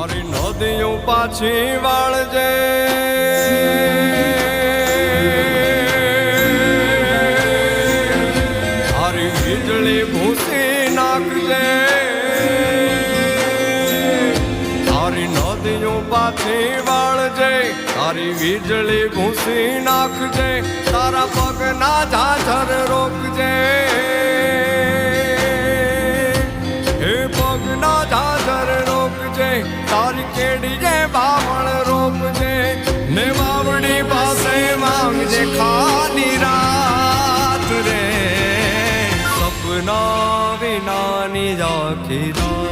તારી નદીઓ પાછી વાળજે તારી વીજળી ભૂસી નાખજે તારી નદીઓ પાછી વાળજે તારી વીજળી ભૂસી નાખજે તારા પગના ઝાઝર રોકજે પગના ઝાઝર રોકજે તારી કેડીએ બાવળ રોપજે ને બાવડી પાસે માંગજે ખાલી રાત રે સપના વિનાની આખી રાત